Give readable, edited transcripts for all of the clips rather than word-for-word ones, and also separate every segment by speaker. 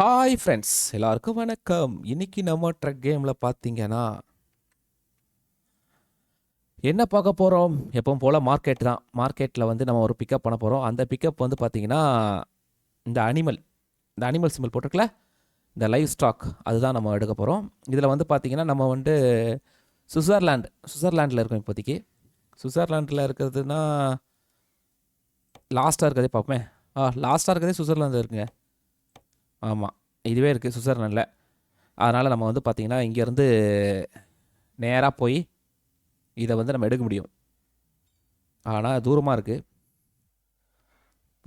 Speaker 1: Hi friends எல்லாருக்கும் வணக்கம். இன்னைக்கு நம்ம ட்ரக் கேமில் பார்த்தீங்கன்னா என்ன பார்க்க போகிறோம்? எப்பவும் போல் மார்க்கெட் தான். மார்க்கெட்டில் வந்து நம்ம ஒரு பிக்கப் பண்ண போகிறோம். அந்த பிக்கப் வந்து பார்த்தீங்கன்னா இந்த அனிமல் சிம்பிள் போட்டிருக்கல, இந்த லைவ் ஸ்டாக் அதுதான் நம்ம எடுக்க போகிறோம். இதில் வந்து பார்த்தீங்கன்னா நம்ம வந்து சுவிட்சர்லாண்டில் இருக்கோம் இப்போதைக்கு. சுவிட்சர்லாண்டில் இருக்கிறதுனா லாஸ்ட்டாக இருக்கிறதே பார்ப்போமே. லாஸ்ட்டாக இருக்கிறதே சுவிட்சர்லாண்டில் இருக்குங்க. ஆமாம், இதுவே இருக்குது சுவிட்சர்லாண்டில். அதனால் நம்ம வந்து பார்த்திங்கன்னா இங்கேருந்து நேராக போய் இதை வந்து நம்ம எடுக்க முடியும். ஆனால் தூரமாக இருக்குது,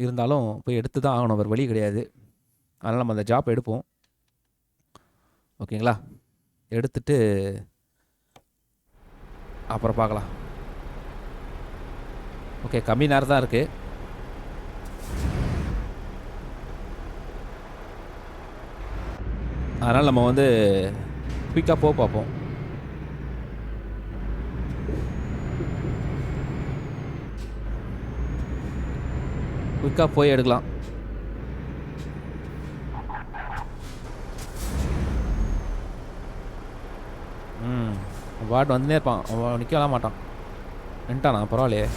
Speaker 1: இருந்தாலும் போய் எடுத்து தான் ஆகணும், வேறு வழி கிடையாது. அதனால் நம்ம அந்த ஜாப் எடுப்போம். ஓகேங்களா? எடுத்துட்டு அப்புறம் பார்க்கலாம். ஓகே, கம்மி நேரம் தான் இருக்குது. அதனால் நம்ம வந்து குயிக்காக போக பார்ப்போம். குயிக்காக போய் எடுக்கலாம். வார்டு வந்துனே இருப்பான், அவன் நிற்கலாம் மாட்டான். நின்ட்டானா? பரவாயில்லையே,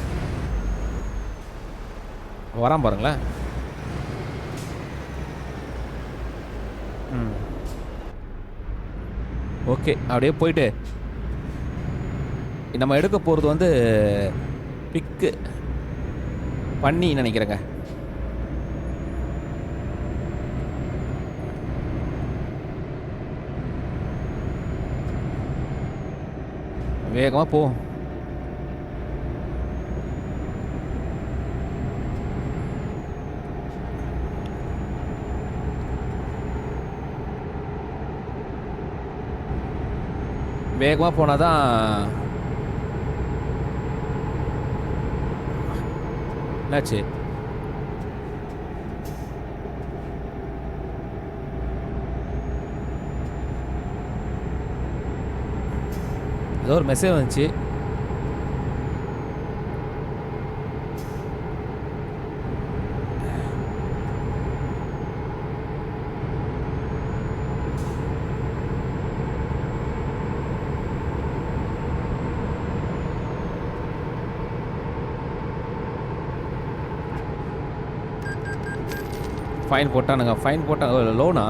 Speaker 1: வரான் பாருங்களேன். ஓகே, அப்படியே போயிட்டு நம்ம எடுக்க போகிறது வந்து பிக்கு பண்ணி நினைக்கிறேங்க. வேகமாக போ. வேகமாக போனால் தான் என்னாச்சு? ஏதோ ஒரு மெசேஜ் வந்துச்சு. ஃபைன் போட்டானுங்க, ஃபைன் போட்டாங்க. லோனா?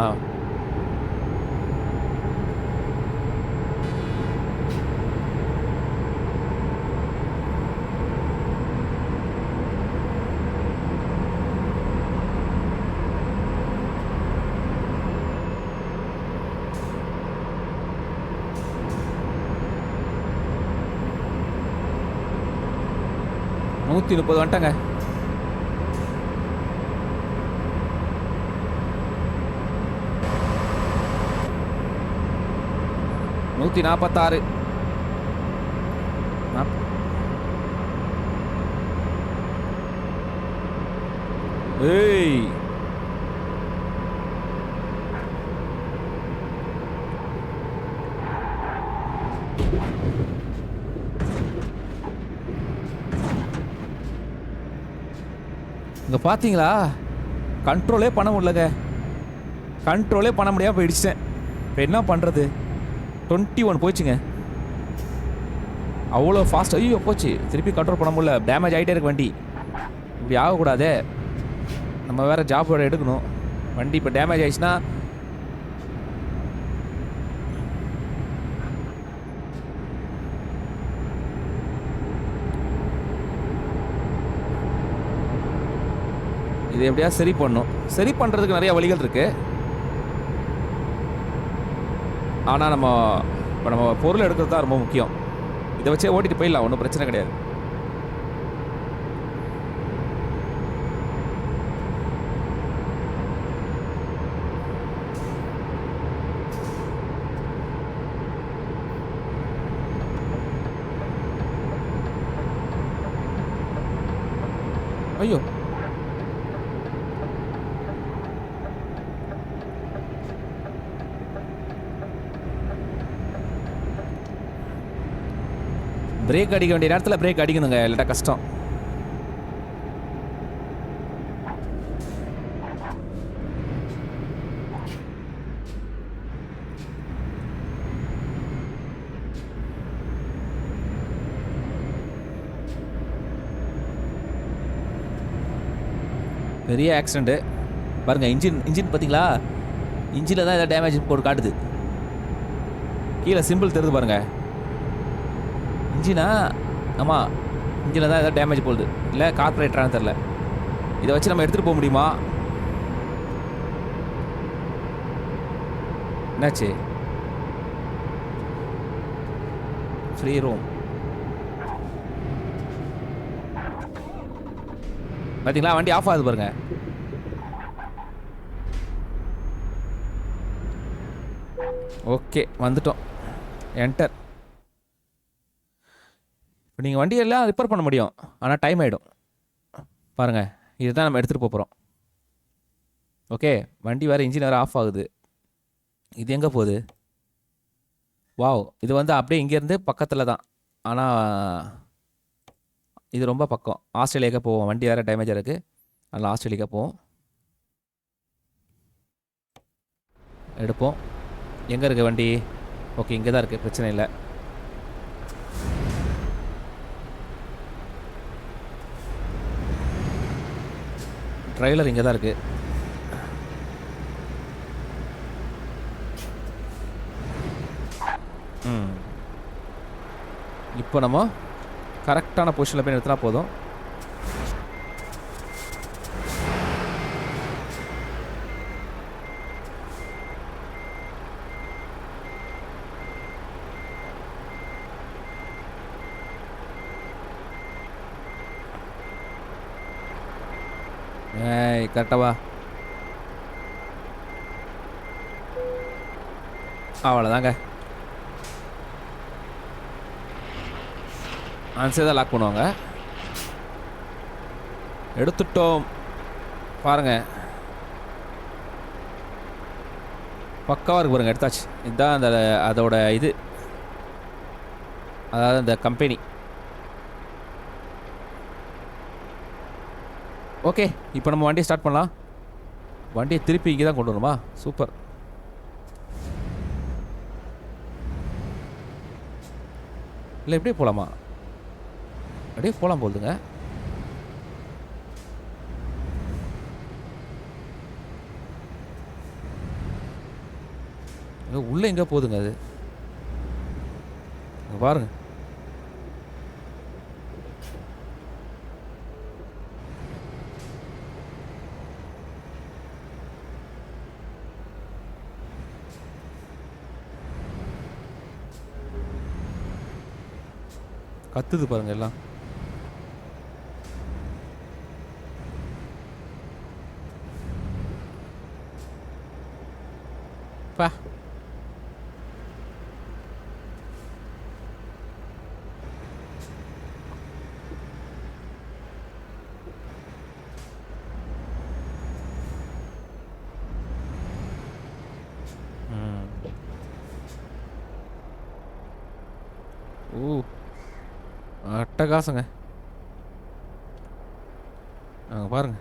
Speaker 1: $130 வந்துட்டாங்க. $146. ஏய், இங்கே பார்த்தீங்களா? கண்ட்ரோலே பண்ண முடியலங்க. கண்ட்ரோலே பண்ண முடியாமல் போயிடுச்சிட்டேன். இப்போ என்ன பண்ணுறது? 21 போச்சுங்க. அவ்வளோ ஃபாஸ்ட். ஐயோ போச்சு, திருப்பி கண்ட்ரோல் பண்ண முடியல. டேமேஜ் ஆகிட்டே இருக்கு வண்டி. இப்படி ஆகக்கூடாதே, நம்ம வேறு ஜாப் வேறு எடுக்கணும். வண்டி இப்போ டேமேஜ் ஆயிடுச்சுன்னா இது எப்படியா சரி பண்ணணும். சரி பண்ணுறதுக்கு நிறைய வழிகள் இருக்குது. ஆனால் இப்போ நம்ம பொருள் எடுக்கிறது தான் ரொம்ப முக்கியம். இதை வச்சே ஓட்டிட்டு போயிடலாம், ஒன்றும் பிரச்சனை கிடையாது. ஐயோ, பிரேக் அடிக்க வேண்டிய நேரத்தில் பிரேக் அடிக்கணுங்க, இல்லாட்டா கஷ்டம். பெரிய ஆக்சிடென்ட்டு பாருங்கள். இன்ஜின் பார்த்தீங்களா? இன்ஜினில் தான் ஏதாவது டேமேஜ் போட்டு காட்டுது. கீழே சிம்பிள் தெரியுது பாருங்கள். இன்ஜினா? ஆமாம், இன்ஜினில் தான் ஏதாவது டேமேஜ் போகுது. இல்லை கார்பரேட்டரானு தெரில. இதை வச்சு நம்ம எடுத்துகிட்டு போக முடியுமா? என்னாச்சு? ஃப்ரீ ரூம் பார்த்தீங்களா? வண்டி ஆஃப் ஆகுது பாருங்க. ஓகே, வந்துட்டோம். என்டர். இப்போ நீங்கள் வண்டியெல்லாம் ரிப்பேர் பண்ண முடியும், ஆனால் டைம் ஆகிடும் பாருங்கள். இதுதான் நம்ம எடுத்துகிட்டு போகிறோம். ஓகே, வண்டி வேறு இன்ஜின் வேறு ஆஃப் ஆகுது. இது எங்கே போகுது? வாவ், இது வந்து அப்படியே இங்கேருந்து பக்கத்தில் தான். ஆனால் இது ரொம்ப பக்கம். ஆஸ்திரேலியாவுக்கு போவோம். வண்டி வேறு டேமேஜாக இருக்குது, அதனால் ஆஸ்திரேலியாவுக்கு போவோம். எடுப்போம். எங்கே இருக்குது வண்டி? ஓகே, இங்கே தான் இருக்குது, பிரச்சனை இல்லை. ட்ரைலர் இங்கே தான் இருக்குது. இப்போ நம்ம கரெக்டான பொசிஷனில் போய் நிறுத்தினா போதும். கரெக்டாவா? அவ்வளோதாங்க. ஆன்சர் தான் லாக் பண்ணுவாங்க. எடுத்துட்டோம் பாருங்க. பக்காவாக இருக்கு பாருங்க. எடுத்தாச்சு. இதுதான் அந்த அதோட இது, அதாவது அந்த கம்பெனி. ஓகே, இப்போ நம்ம வண்டியை ஸ்டார்ட் பண்ணலாம். வண்டியை திருப்பி இங்கே தான் கொண்டு வரணுமா? சூப்பர். இல்லை எப்படியே போகலாமா? அப்படியே போகலாம் போகுதுங்க. உள்ளே எங்கே போகுதுங்க அது? பாருங்க. கத்துது பாருங்க எல்லாம். பா, அட்டகாசங்க. பாருங்க,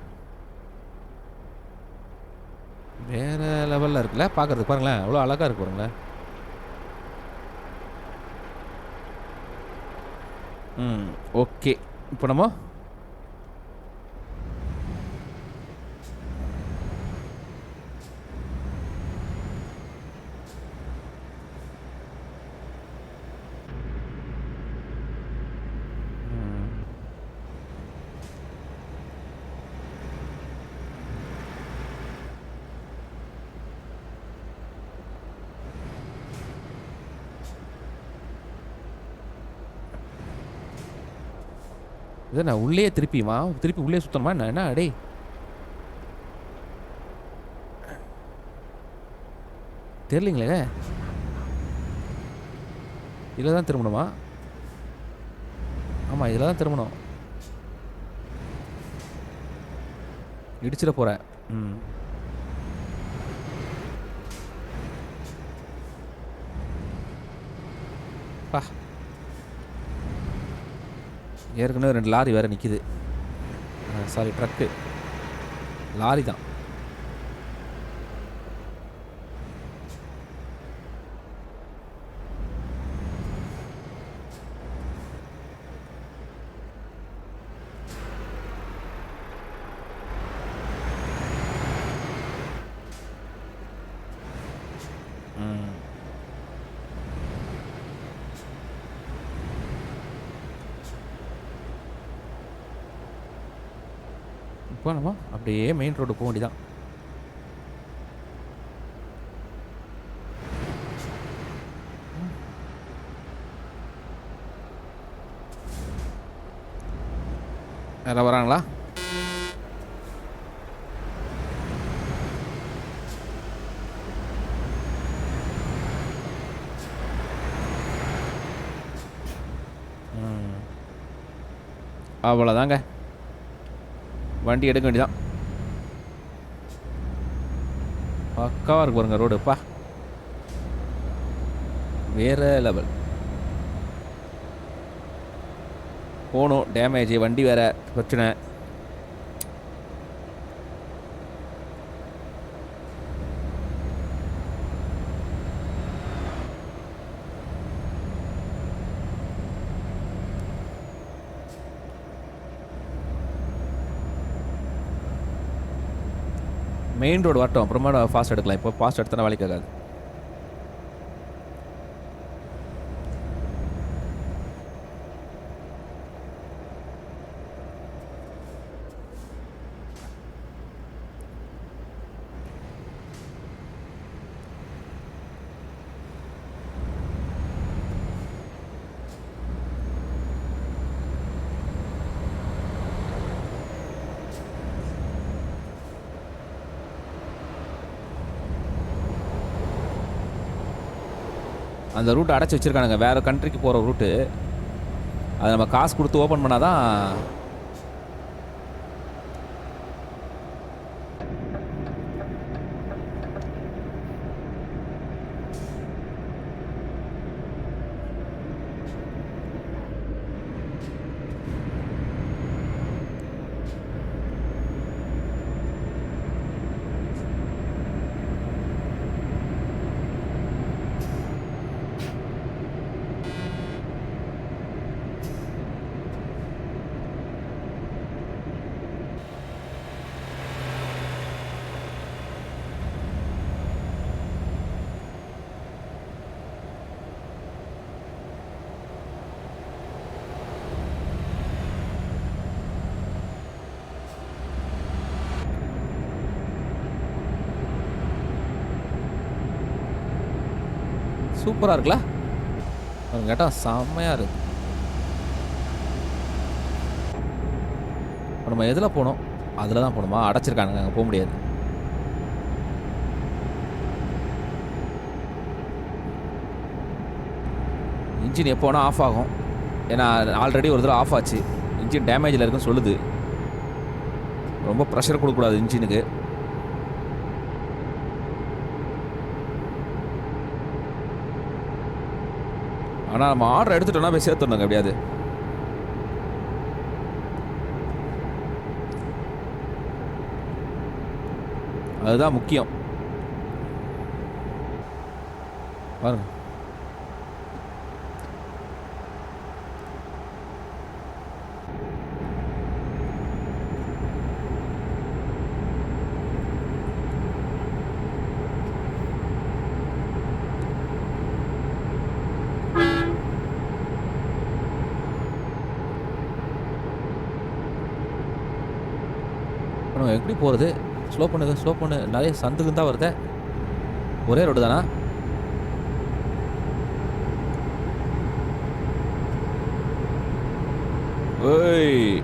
Speaker 1: வேற லெவலில் இருக்குல்ல பார்க்கறதுக்கு. பாருங்களேன், அவ்வளோ அழகாக இருக்கு பாருங்களேன். ஓகே, இப்போ நம்ம இதை நான் உள்ளே திருப்பி உள்ளே சுத்தணுமா என்ன? அடே, தெரியலீங்களே. இதில் தான் திரும்பணுமா? ஆமாம், இதில் தான் திரும்பணும். இடிச்சிட போகிறேன். பா, ஏற்கனவே 2 லாரி வேறு நிற்கிது. Sorry, truck. லாரி தான். இப்போ நம்ம அப்படியே மெயின் ரோடு போக வேண்டியதான். யாரா வராங்களா? அவ்வளோதாங்க, வண்டி எடுக்க வேண்டியதான். பக்காவாக இருக்கு பாருங்க ரோடுப்பா, வேற லெவல். போகணும், டேமேஜ் வண்டி வேற பிரச்சனை. மெயின் ரோடு வரட்டும், அப்புறமா ஃபாஸ்ட் எடுக்கலாம். இப்போ ஃபாஸ்ட் எடுத்தனா வேலைக்கு ஆகாது. அந்த ரூட் அடைச்சி வச்சுருக்கானுங்க, வேறு கண்ட்ரிக்கு போகிற ரூட்டு. அதை நம்ம காசு கொடுத்து ஓப்பன் பண்ணாதான். சூப்பராக இருக்குல்ல, கேட்டால் செம்மையாக இருக்கு. இப்போ நம்ம எதில் போகணும்? அதில் தான் போகணுமா? அடைச்சிருக்கானுங்க, அங்கே போக முடியாது. இன்ஜின் எப்போ வேணால் ஆஃப் ஆகும். ஏன்னா ஆல்ரெடி ஒரு தடவை ஆஃப் ஆச்சு, இன்ஜின் டேமேஜில் இருக்குன்னு சொல்லுது. ரொம்ப ப்ரெஷர் கொடுக்கக்கூடாது இன்ஜினுக்கு. ஆனால் நம்ம ஆர்டர் எடுத்துட்டோம்னா போய் சேர்த்துடணுங்க எப்படியாது. அதுதான் முக்கியம். பாருங்க, எப்படி போகிறது? ஸ்லோ பண்ணுங்க, ஸ்லோ பண்ணு. நிறைய சந்துக்கு தான் வருது. ஒரே ரோடு தானா? ஓய்,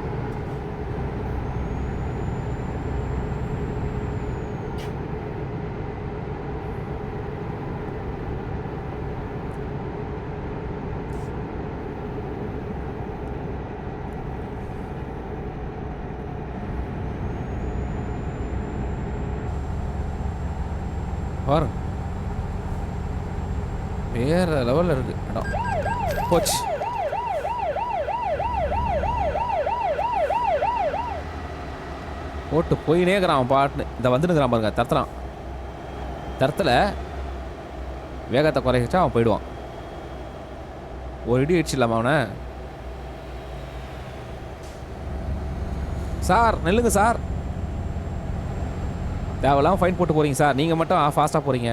Speaker 1: பாரு, வேற லெவலில் இருக்கு இடம். போச்சு. போட்டு போயினே இருக்கிறான் அவன் பாட்டுன்னு. இந்த வந்துனுக்கிறான் பாருங்க, தரத்துறான். தரத்தில் வேகத்தை குறைச்சா அவன் போயிடுவான். ஒரு இடி அடிச்சிடலாமா அவனை? சார் நெல்லுங்க சார், தேவையில்லாமல் ஃபைன் போட்டு போகிறீங்க சார். நீங்கள் மட்டும் ஃபாஸ்ட்டாக போகிறீங்க.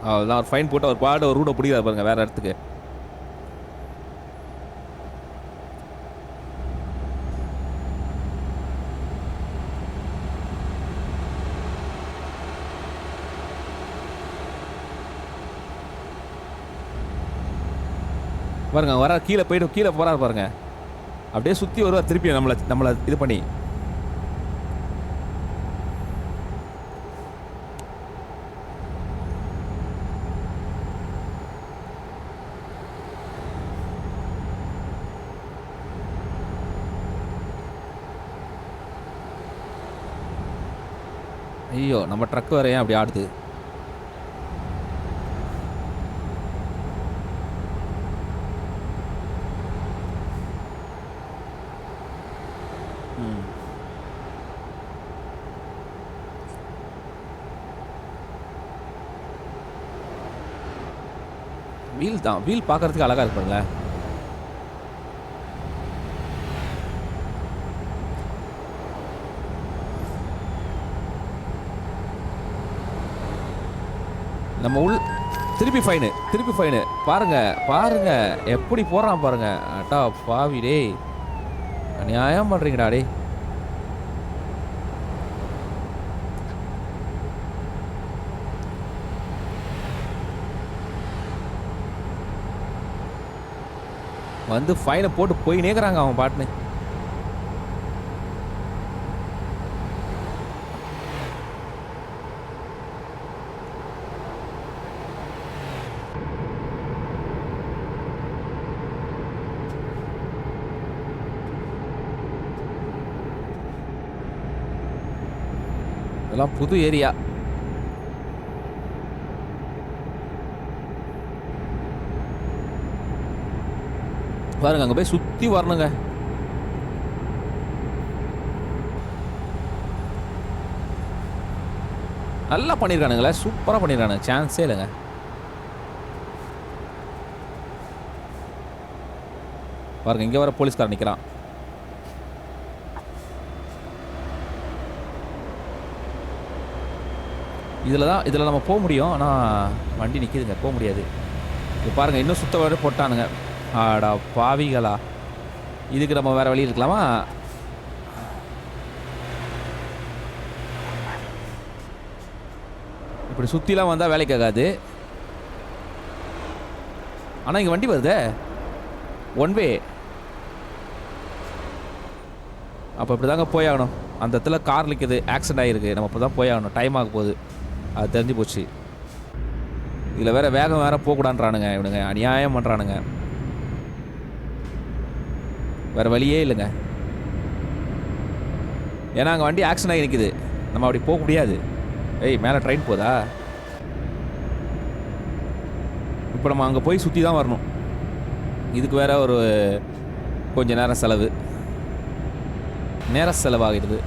Speaker 1: அவ்வளோதான், ஒரு ஃபைன் போட்டு ஒரு பாடு ஒரு ரூட்டை பிடிக்காது பாருங்க வேறு இடத்துக்கு. பாருங்க வர கீழே போயிட்டு கீழே போறாரு பாருங்க. அப்படியே சுற்றி வருவார் திருப்பி நம்மளை இது பண்ணி. ஐயோ நம்ம ட்ரக் வேற ஏன் அப்படி ஆடுது? வீல் தான், வீல் பார்க்கறதுக்கு அழகா இருப்பாங்க. நம்ம திருப்பி ஃபைனு பாருங்க பாருங்க எப்படி போறான் பாருங்க. அட்டா பாவி டேய், அநியாயம் பண்றீங்கடா டேய். வந்து ஃபைனை போட்டு போய் நேக்குறாங்க அவன் பாட்டுன்னு. இதெல்லாம் புது ஏரியா. பாருங்க அங்கே போய் சுற்றி வரணுங்க. நல்லா பண்ணியிருக்கானுங்களே, சூப்பராக பண்ணியிருக்கானுங்க, சான்ஸே இல்லைங்க. பாருங்க இங்கே வர போலீஸ்காரன் நிற்கிறான். இதில் நம்ம போக முடியும், ஆனால் வண்டி நிற்கிதுங்க, போக முடியாது. இப்போ பாருங்கள் இன்னும் சுத்த வர போட்டானுங்க. ஆடா பாவிகளா, இதுக்கு நம்ம வேறு வழி இருக்கலாமா? இப்படி சுற்றிலாம் வந்தால் வேலைக்கு ஆகாது. ஆனால் இங்கே வண்டி வருதே ஒன் வே. அப்போ இப்படி தாங்க போய் ஆகணும். அந்த இடத்துல கார் நிற்குது, ஆக்சிடென்ட் ஆகிருக்கு, நம்ம அப்போ தான் போய் ஆகணும். டைம் ஆக போகுது, அது தெரிஞ்சு போச்சு. இதில் வேறு வேகம் வேறு போகக்கூடான்றானுங்க இவனுங்க, அநியாயம் பண்ணுறானுங்க. வேறு வழியே இல்லைங்க. ஏன்னா அங்கே வண்டி ஆக்சிடென்ட் ஆகி நிற்குது, நம்ம அப்படி போக முடியாது. ஏய் மேலே ட்ரெயின் போதா? இப்போ நம்ம அங்கே போய் சுற்றி தான் வரணும். இதுக்கு வேற ஒரு கொஞ்சம் நேர செலவாகிடுது.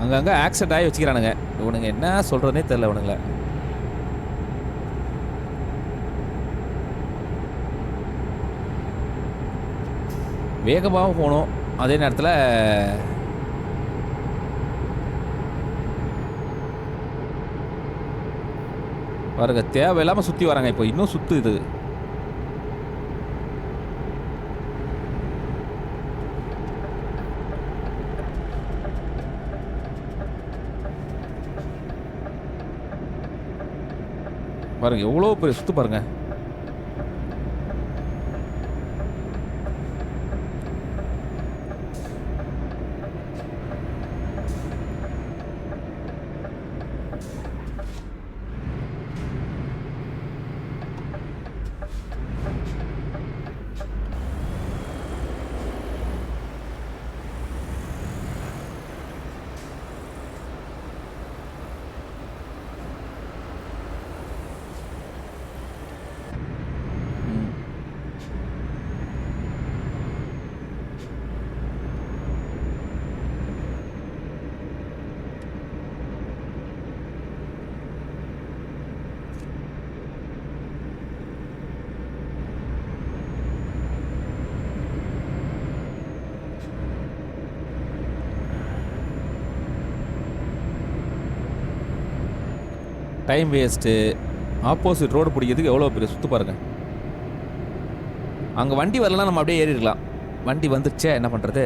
Speaker 1: அங்கங்கே ஆக்சிடென்ட் ஆகி வச்சுக்கிறானுங்க இவனுங்க, என்ன சொல்கிறதுனே தெரில இவனுங்களை. வேகமாக போகணும், அதே நேரத்தில் பாருங்க தேவையில்லாமல் சுற்றி வராங்க. இப்போ இன்னும் சுற்றுது. பாருங்க எவ்வளோ பெரிய சுற்று பாருங்க. Time waste. ஆப்போசிட் ரோடு பிடிக்கிறதுக்கு எவ்வளோ பெரிய சுற்று பாருங்கள். அங்கே வண்டி வரலாம், நம்ம அப்படியே ஏறிடலாம். வண்டி வந்துருச்சே, என்ன பண்ணுறது?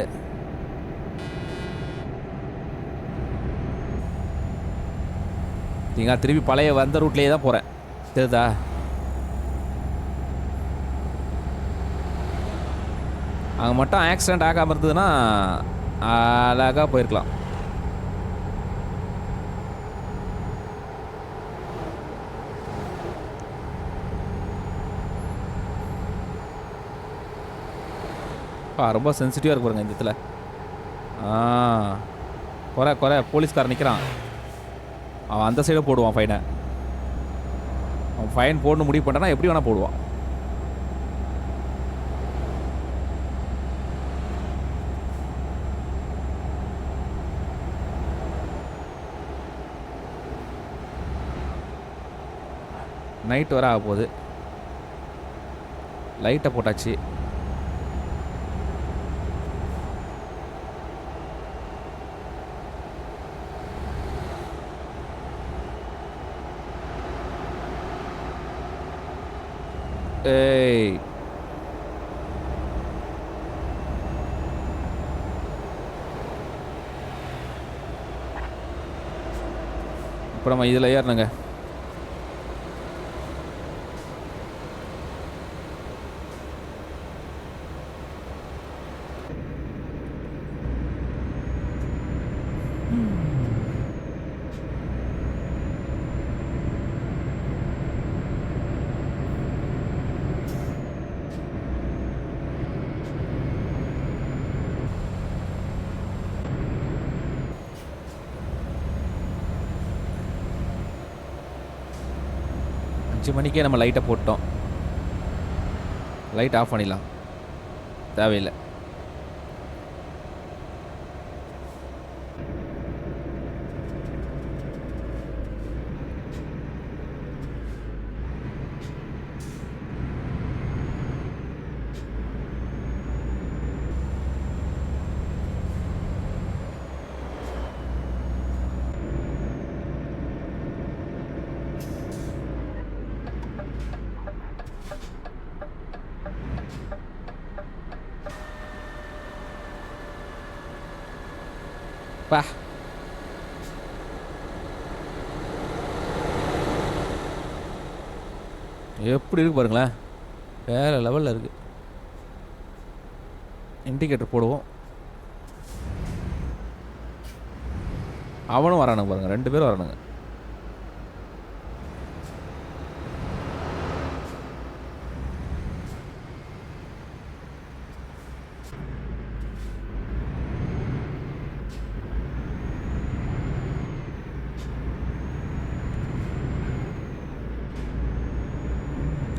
Speaker 1: நீங்கள் திருப்பி பழைய வந்த ரூட்லேயே தான் போகிறேன். தெரியுதா? அங்கே மட்டும் ஆக்சிடெண்ட் ஆகாமல் இருந்ததுன்னா அழகாக போயிருக்கலாம். ரொம்ப சென்சிட்டிவாக இருக்கு பாருங்க இந்த இடத்துல. குறை போலீஸ்காரன் நிற்கிறான். அவன் அந்த சைடு போடுவான் ஃபைனை. அவன் ஃபைன் போடணும் முடிவு பண்ணுறான்னா எப்படி வேணால் போடுவான். நைட் வர ஆக போகுது. லைட்டை போட்டாச்சு. ஏய், இப்போ நம்ம இதில் ஏறணுங்க. மணிக்கே நம்ம லைட்டை போட்டோம். லைட் ஆஃப் பண்ணிடலாம், தேவையில்லை. பா, எப்படி இருக்கு பாருங்களேன், வேற லெவலில் இருக்கு. இண்டிகேட்டர் போடுவோம். அவனும் வரானுங்க பாருங்க, 2 பேரும் வரானுங்க.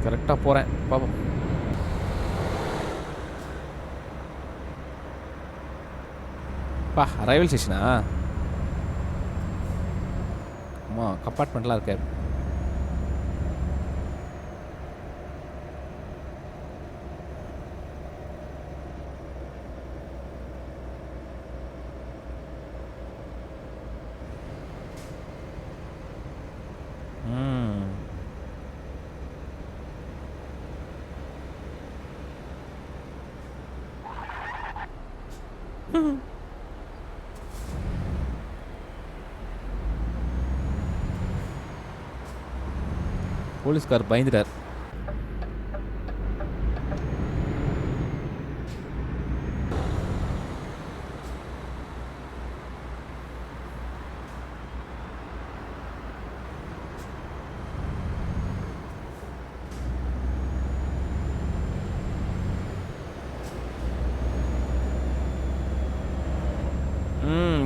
Speaker 1: கரெக்டாக போகிறேன், பாப்போம். பா, ரயில்வே ஸ்டேஷனா? ஆமாம், கம்பார்ட்மெண்ட்லாம் இருக்கு. போலீஸ்கார் பயந்துட்டார்.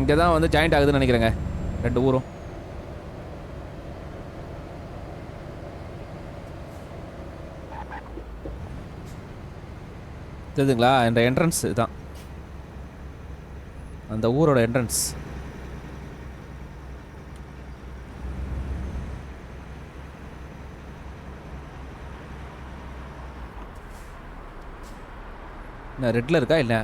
Speaker 1: இங்கே தான் வந்து ஜாயிண்ட் ஆகுதுன்னு நினைக்கிறேங்க 2 ஊரும். தெரியுதுங்களா? இந்த என்ட்ரன்ஸ் தான் அந்த ஊரோட என்ட்ரன்ஸ். என்ன ரெட்டில் இருக்கா? இல்லை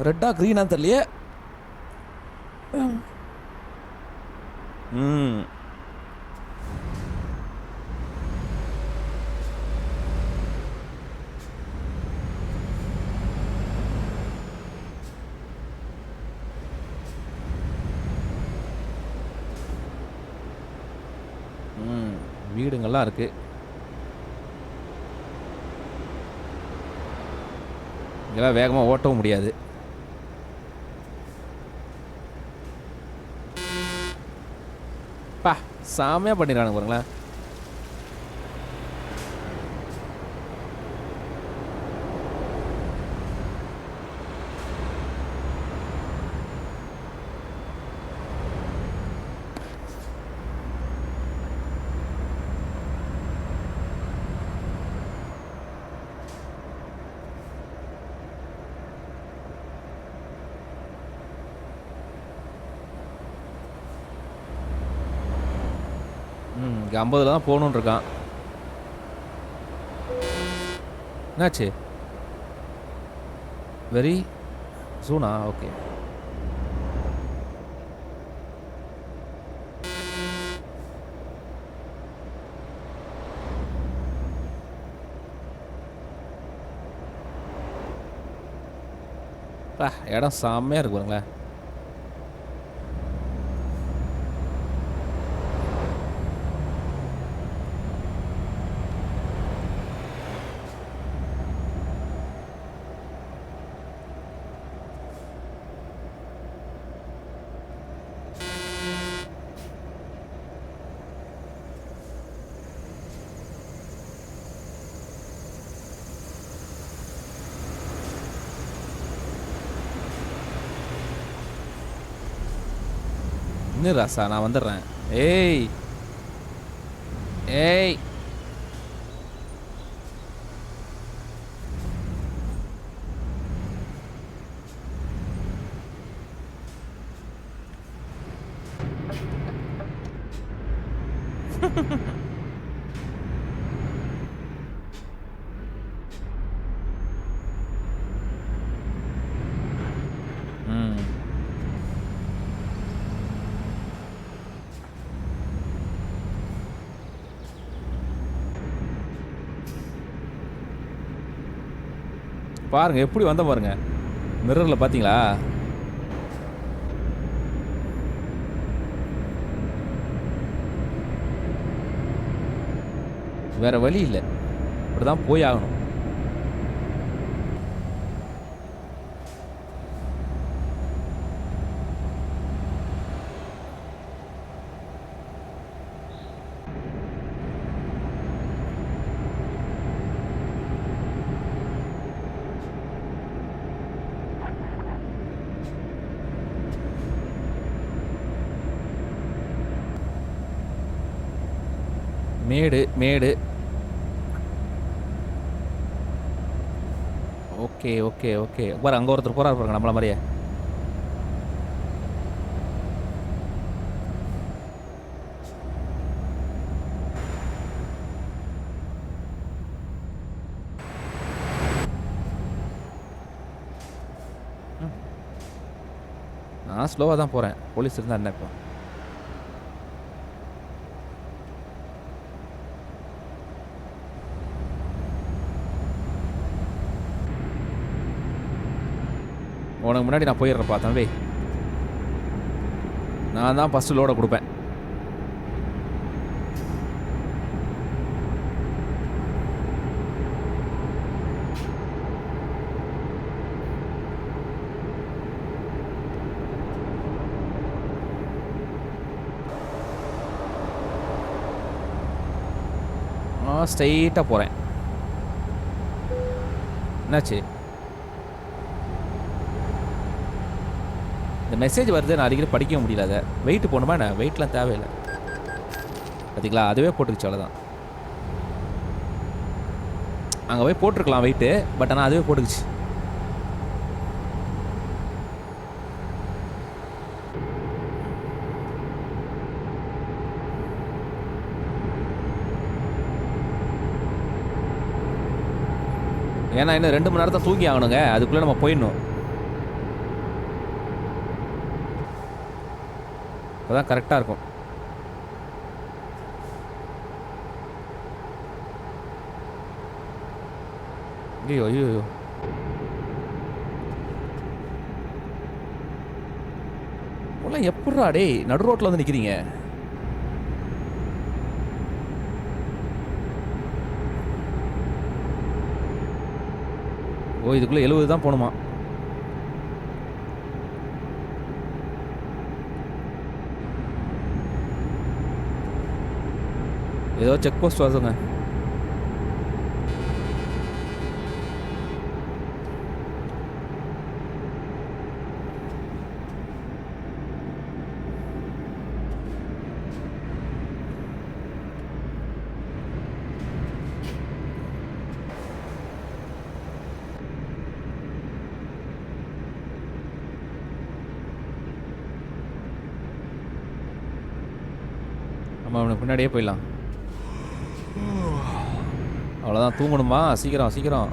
Speaker 1: ரெட்டா க்ரீனா தெரியலையே. ம். வீடுங்கள்லாம் இருக்கு. இங்கெல்லாம் வேகமா ஓட்டவும் முடியாது. அப்பா! செமையா பண்ணிருக்கானுங்க பாருங்களேன். இங்கே 50ல் தான் போகணுன்னு இருக்கான். என்னாச்சு? வெரி சூனா? ஓகே. இடம் செம்மையாக இருக்கு பாருங்களேன். இன்னும் ராசா நான் வந்துடுறேன். ஏய் ஏய் ம். பாருங்க எப்படி வந்த பாருங்க. மிரரில் பார்த்தீங்களா? வேற வழி இல்லை, இப்படிதான் போய் ஆகணும். மேடு மேடு. Okay okay okay. பாரு அங்கே ஒருத்தர் போறாரு பாருங்க நம்மள மாதிரியே. நான் ஸ்லோவாக தான் போகிறேன். போலீஸ் இருந்தால் என்ன இப்போ? உனக்கு முன்னாடி நான் போயிடுறேன்ப்பா தம்பி. நான் தான் ஃபஸ்ட்டு லோடை கொடுப்பேன். நான் ஸ்ட்ரைட்டாக போகிறேன். என்னாச்சு? இந்த மெசேஜ் வருது, நான் அடிக்கடி படிக்க முடியல. அதை வெயிட் போடணுமா என்ன? வெயிட்லாம் தேவையில்லை பார்த்தீங்களா, அதுவே போட்டுருச்சு அவ்வளோதான். அங்கே போய் போட்டிருக்கலாம் வெயிட்டு, பட் ஆனால் அதுவே போட்டுக்குச்சு. ஏன்னா இன்னும் 2 மணி நேரத்தை தூங்கி ஆகணுங்க, அதுக்குள்ளே நம்ம போயிடணும். அப்போதான் கரெக்டாக இருக்கும். ஐயோ ஐயோ எப்பட்றா டேய் நடு ரோட்டில் வந்து நிற்கிறீங்க? ஓ இதுக்குள்ளே 70 தான் போகணுமா? ஏதோ செக் போஸ்ட் வருதுங்க. நம்ம அவனுக்கு பின்னாடியே போயிடலாம். அவ்வளோதான், தூங்கணுமா? சீக்கிரம் சீக்கிரம்.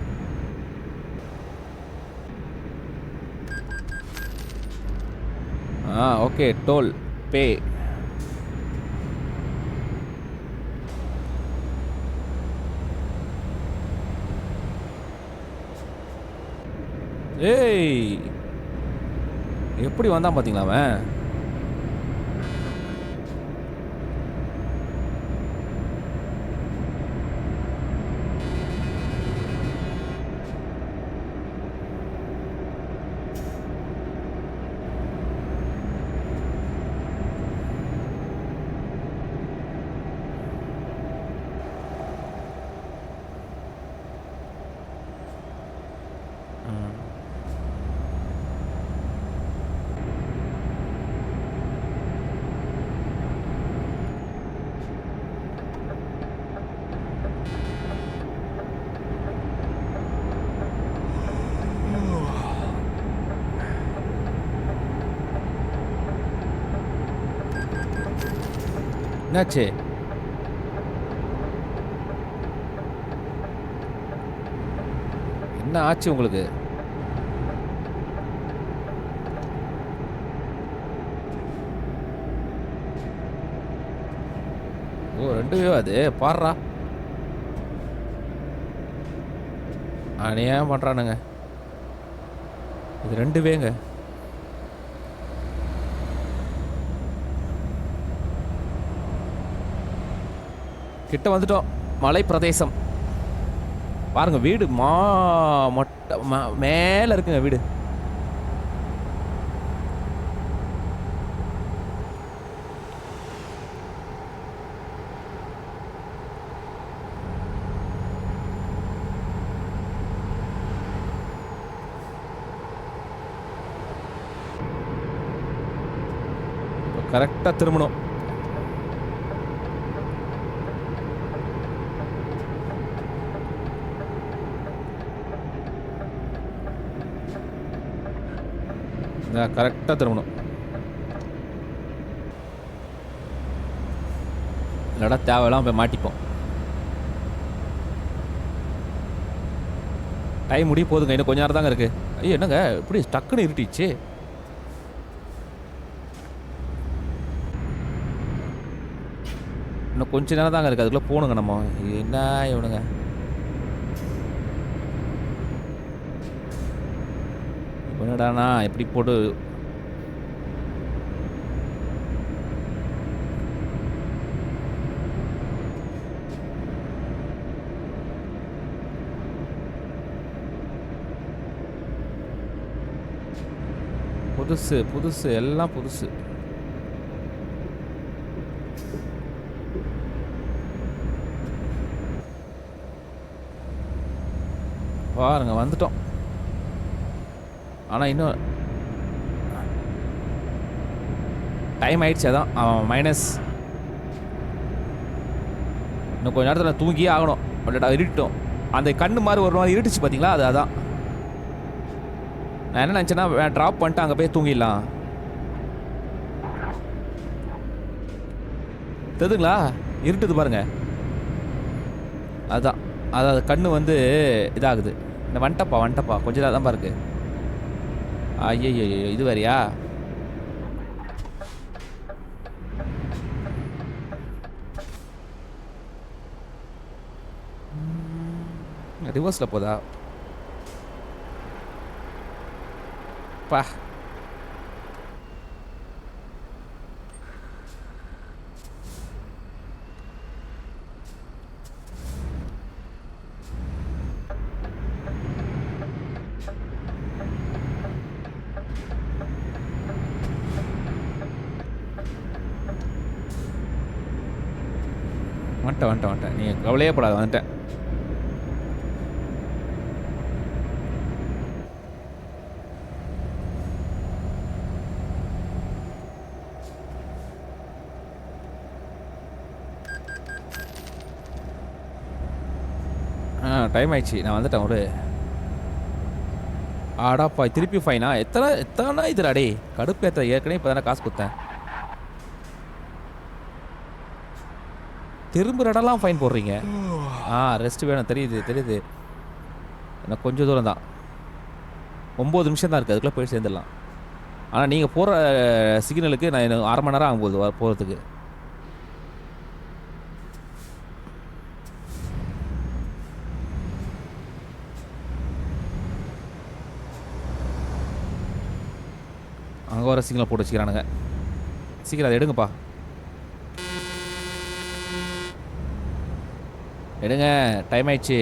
Speaker 1: ஓகே, டோல் பே. ஏய் எப்படி வந்தான் பார்த்தீங்களா அவன்? என்னாச்சு? என்ன ஆச்சு உங்களுக்கு? ஓ 2 வேவா அது? பாடுறா, அநியாயம் பண்ணுறானுங்க. இது 2 வேங்க. கிட்ட வந்துட்டோம். மலை பிரதேசம் பாருங்க. வீடு மொட்டை மேலே இருக்குங்க வீடு. கரெக்டாக திரும்பணும். கரெக்டாக திரும்பணும். இல்லைடா தேவையெல்லாம் போய் மாட்டிப்போம். டைம் முடிய போகுதுங்க. இன்னும் கொஞ்ச நேரம் தாங்க இருக்குது. ஐயோ என்னங்க இப்படி டக்குன்னு இருட்டிச்சு. இன்னும் கொஞ்ச நேரம் தாங்க இருக்குது. அதுக்குள்ளே போகணுங்க நம்ம. என்ன இவனுங்க இவனடாண்ணா எப்படி போட்டு புதுசு புதுசு எல்லாம் புதுசு. பாருங்க வந்துட்டோம். ஆனால் இன்னும் டைம் ஆயிடுச்சு. அதான் மைனஸ். இன்னும் கொஞ்ச நேரத்தில் தூங்கியே ஆகணும். அப்படிடா இருட்டோம். அந்த கண்ணு மாதிரி ஒரு மாதிரி இருட்டுச்சு பார்த்தீங்களா? அதான் நான் என்ன நினச்சேன்னா ட்ராப் பண்ணிட்டு அங்கே போய் தூங்கிடலாம். தெரியுதுங்களா? இருட்டுது பாருங்க. அதுதான் அதாவது கண்ணு வந்து இதாகுது. இந்த வந்துட்டப்பா கொஞ்சம் இதாக தான் பாருக்கு. ஐயோ இது வேறையா? ரிவர்ஸில் போதா? பா வந்துட்டேன் நீங்கள் கவலையே படாது, வந்துட்டேன். டைம் ஆயிடுச்சு, நான் வந்துட்டேன். ஒரு ஆடாப்பா திருப்பி ஃபைனா? எத்தனை இதுடா டே, கடுப்பு ஏற்ற. ஏற்கனவே இப்போ தானே காசு கொடுத்தேன். திரும்ப இடம்லாம் ஃபைன் போடுறீங்க. ரெஸ்ட் வேணும், தெரியுது. எனக்கு கொஞ்சம் தூரம் தான், 9 நிமிஷம் தான் இருக்குது, அதுக்குள்ளே போய் சேர்ந்துடலாம். ஆனால் நீங்கள் போகிற சிக்னலுக்கு நான் எனக்கு 1/2 மணி நேரம் ஆகும் போகுது போகிறதுக்கு. அங்கே வர சிக்னல் போட்டு வச்சுக்கிறானுங்க. சீக்கிரம் அதை எடுங்கப்பா, எடுங்க, டைம் ஆயிடுச்சு.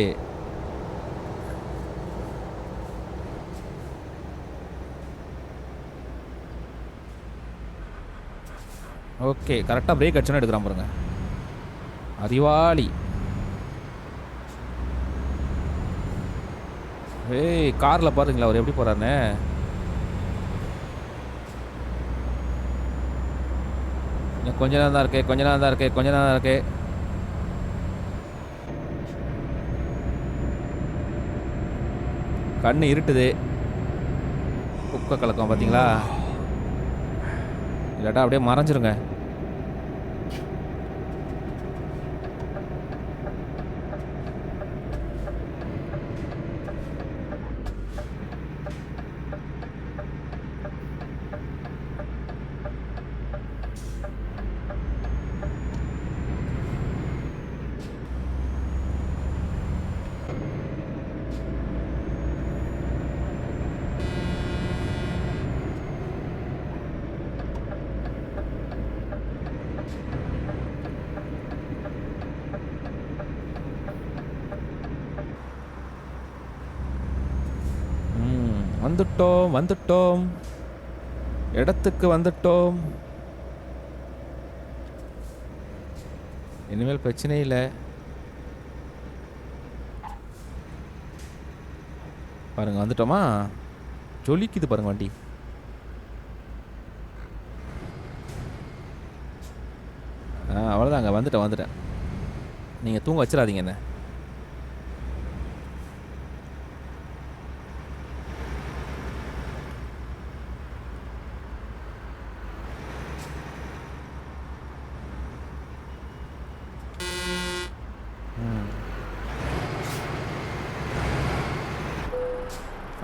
Speaker 1: ஓகே, கரெக்டாக பிரேக் அடிச்சோன்னு எடுக்கிறான் பாருங்க, அறிவாளி. ஏய், காரில் பாருங்களா அவர் எப்படி போகிறாருன்னு. கொஞ்ச நேரம் தான் இருக்கு. கண்ணு இருட்டுது, குக்க கலக்கம் பார்த்தீங்களா? இல்லாட்டா அப்படியே மறைஞ்சிருங்க. வந்துட்டோம், இடத்துக்கு வந்துட்டோம். இனிமேல் பிரச்சனை இல்லை. பாருங்க, வந்துட்டோமா? ஜொலிக்குது பாருங்க வண்டி. அவ்வளோதாங்க, வந்துட்டேன். நீங்கள் தூங்க வச்சிடாதீங்க என்ன.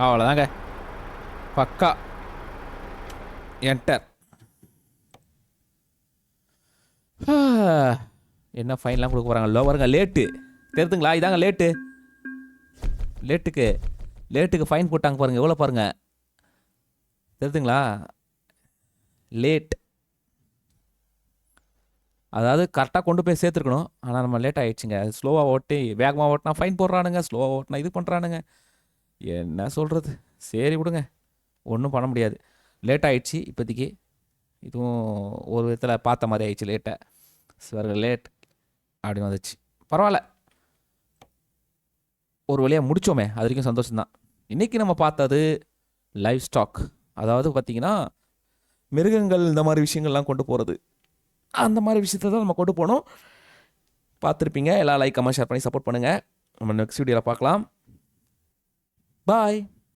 Speaker 1: அவ்வளோதாங்க, பக்கா என்டர். என்ன ஃபைன்லாம் கொடுக்க போகிறாங்க? லோவருங்க, லேட்டு தெரியுதுங்களா? இதாங்க லேட்டுக்கு ஃபைன் போட்டாங்க பாருங்கள், எவ்வளோ பாருங்கள், தெரியுதுங்களா? லேட், அதாவது கரெக்டாக கொண்டு போய் சேர்த்துருக்கணும். ஆனால் நம்ம லேட் ஆகிடுச்சுங்க. ஸ்லோவாக ஓட்டி வேகமாக ஓட்டினா ஃபைன் போடுறானுங்க, ஸ்லோவாக ஓட்டினா இது பண்ணுறானுங்க. என்ன சொல்கிறது? சரி விடுங்க, ஒன்றும் பண்ண முடியாது. லேட் ஆகிடுச்சு இப்போதைக்கு. இதுவும் ஒரு விதத்தில் பார்த்த மாதிரி ஆயிடுச்சு. லேட் அப்படின்னு வந்துச்சு. பரவாயில்ல, ஒரு வழியாக முடித்தோமே, அது வரைக்கும் சந்தோஷம்தான். இன்றைக்கி நம்ம பார்த்தது லைவ் ஸ்டாக், அதாவது பார்த்திங்கன்னா மிருகங்கள், இந்த மாதிரி விஷயங்கள்லாம் கொண்டு போகிறது. அந்த மாதிரி விஷயத்தை தான் நம்ம கொண்டு போனோம். பார்த்துருப்பீங்க. எல்லாம் லைக், கமெண்ட், ஷேர் பண்ணி சப்போர்ட் பண்ணுங்கள். நம்ம நெக்ஸ்ட் வீடியோவில் பார்க்கலாம். பாய்.